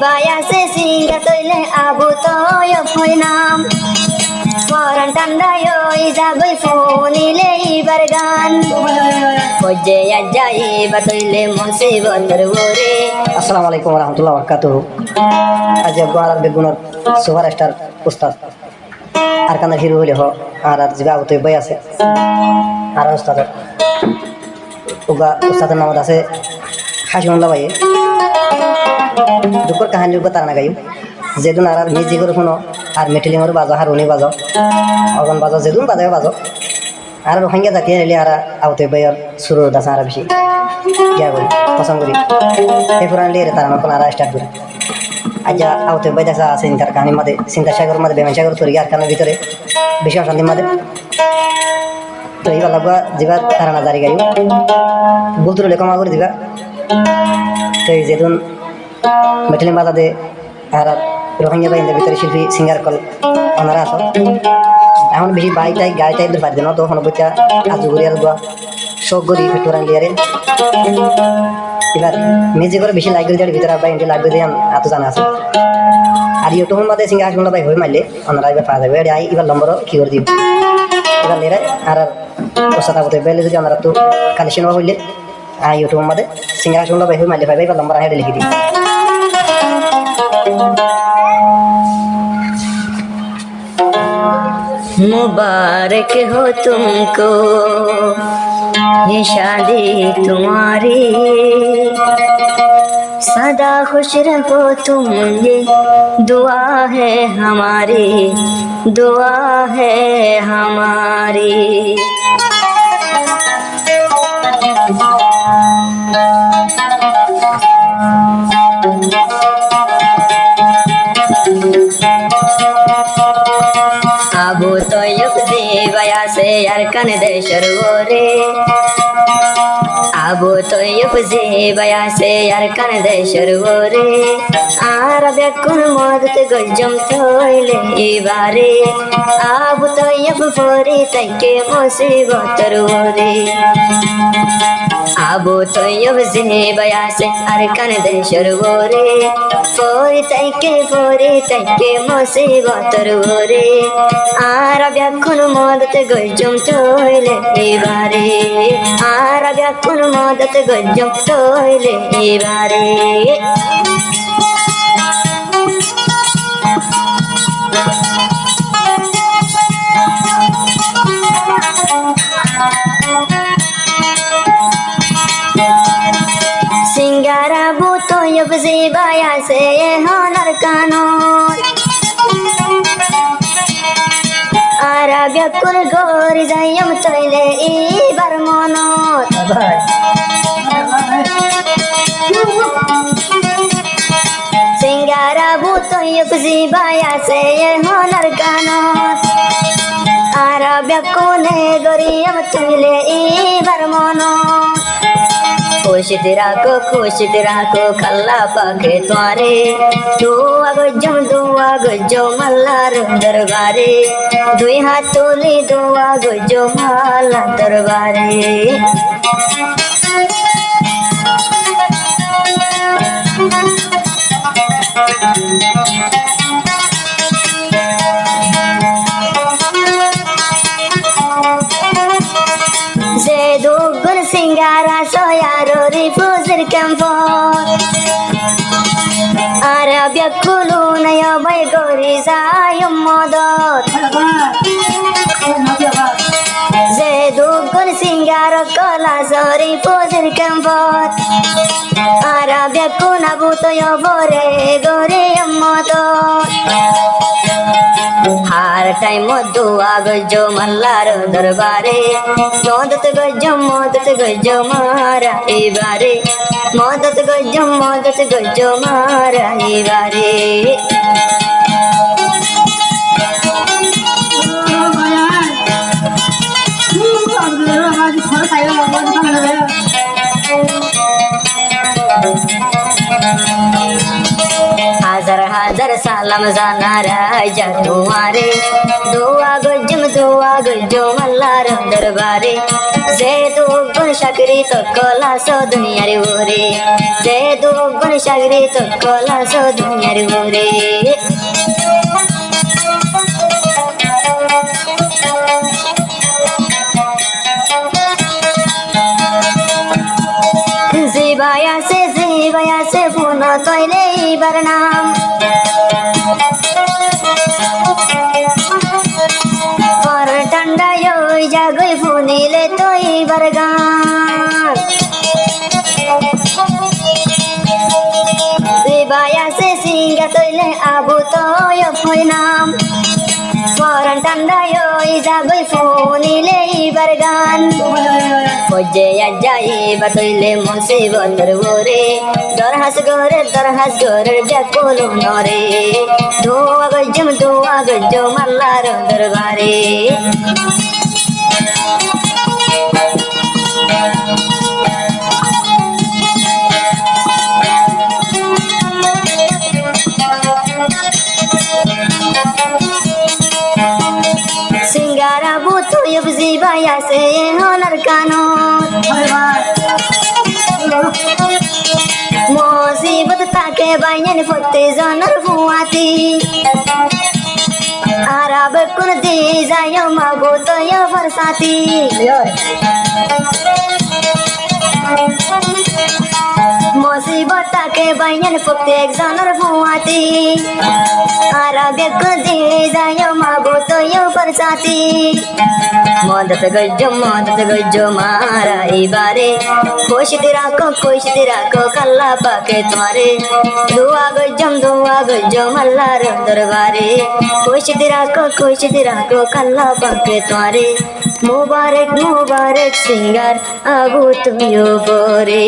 bayase singa toile abu toyo poinam Foran tandayo izabai fonile ibargan Koje ajai batoile musibatar wore Assalamualaikum warahmatullahi wabarakatuh. Aja gua begunor superstar ustad. Arkana hero hole ho ar jiba utoy bay আছে আর ustad uga ustad নাম আছে হাসিমুল্লাহ ভাই দুপুর কাহিনীর কথা না গাইও যেদিন আর মিউজিকের শুনো আর মেটেলিংর বাজা হারুনি বাজা অগন বাজা যেদিন বাজায় বাজা আর রোহিঙ্গা জাতি এলে আর আউতে বাইর শুরু দাসা আর বেশি গিয়া বলি পছন্দ করি এই পুরান লিয়ে তার কোন আর স্টার্ট করি আজ আউতে বাই দাসা আছে ইন্টার কাহিনীর মধ্যে চিন্তা সাগর মধ্যে বেমান সাগর তৈরি আর কানের ভিতরে বেশি অশান্তির মধ্যে তো এইবার লাগবা যাবা তারা না জারি গাইও বলতে রলে কমা করে দিবা তো এই যেদিন মেটেলিং বাজা দে আর রোহিঙ্গা বাইন্দের ভিতরে শিল্পী সিঙ্গার কল ওনারা আসো এখন বেশি বাইক টাইক গাড়ি টাইপ পারি দেন তো কোনো বইটা আজু করি আর গোয়া শোক করি ফেটোরান লিয়ারে এবার মিউজিক করে বেশি লাইক করে দেওয়ার ভিতরে আবার ইন্টি লাইক করে দিয়ে এত জানা আছে আর ইউটিউবের মধ্যে সিঙ্গার হাসগুলো ভাই হয়ে মারলে ওনারা এবার পাওয়া যাবে আই এবার নম্বরও কি করে দিব এবার লিয়ারে আর ওর সাথে বলতে বেলে যদি ওনারা তো কালেকশন হইলে ইউটিউবের মধ্যে সিঙ্গার হাসগুলো ভাই হয়ে মারলে পাইবে এবার নম্বর হেঁটে লিখে দিই मुबारक हो तुमको ये शादी तुम्हारी सदा खुश रहो तुम ये दुआ है हमारी Abu Toyib zibaya se yarkan de sharwore Abu Toyib zibaya se yarkan de sharwore Arab yakun modat gajam toile ibare Abu Toyib fori taike musibatar wore Abu Toyib zibaya se yarkan de sharwore Fori taike musibatar wore Arab yakun modat gajam toile ibare Arab yakun modat gajam toile ibare Singara buto yub zibaya se honar kanon Arab yakun gori zayam toile ibar monot Singara buto yub zibaya se honar kanon Arab yakun gori yam toile ibar monot खुश तेरा को कल्ला पाके तुम्हारे दुआ गजो मल्लार दरबारे दुई हाथ तोली दुआ गजो मल्ला दरबारे Zedugun singara soyaro rifuzir kemfor Arab yakuluna ya bay gori zayum modot Zedugun singara kola sori rifuzir kemfor Arab yakuna buto ya bore gori modot Har time dua gajjo mallar darbare modat gajjo mara ibare modat gajjo mara ibare হাজার হাজার সালাম জানারাই যা তোমারে দোয়া গজ্জম আল্লাহর দরবারে যে দুগুণ সাগরি তো কলাস দুনিয়ার ওরে যে দুগুণ সাগরি তো কলাস দুনিয়ার ওরে জিবাই আছে ফোন তৈলে এইবার নাম পর ঠান্ডায় ওই জাগই ফোনিলে তো এইবার গান জিবাই আছে সিঙ্গা তৈলে আবু তো ওই নাম পরান ঠান্ডায় ওই জাগই ফোনিলে এইবার গান ফজে যাইবা তৈলে মুসিবতর ওরে দরহাস গরের ব্যাকুল নরে দোয়া গজ্জম আল্লাহর দরবারে সিঙ্গারা বুতু জিবাই আছে হনার কানত মুসিবত তাকে বাইন ফতে জনের ফুয়াতি আরাব কোন দি যায় মাগো তো ফরসাতি মুসিবত তাকে বাইন ফতে জনের ফুয়াতি আরাব কোন দি যায় মাগো তো ফরসাতি মদত গজ্জো মারা এবারে খুশিতে রাখো কাল্লা পাকে তোমারে দোয়া গজ্জম আল্লাহর দরবারে খুশিতে রাখো কাল্লা পাকে তোমারে মুবারক সিঙ্গার আবু তুমিও পরে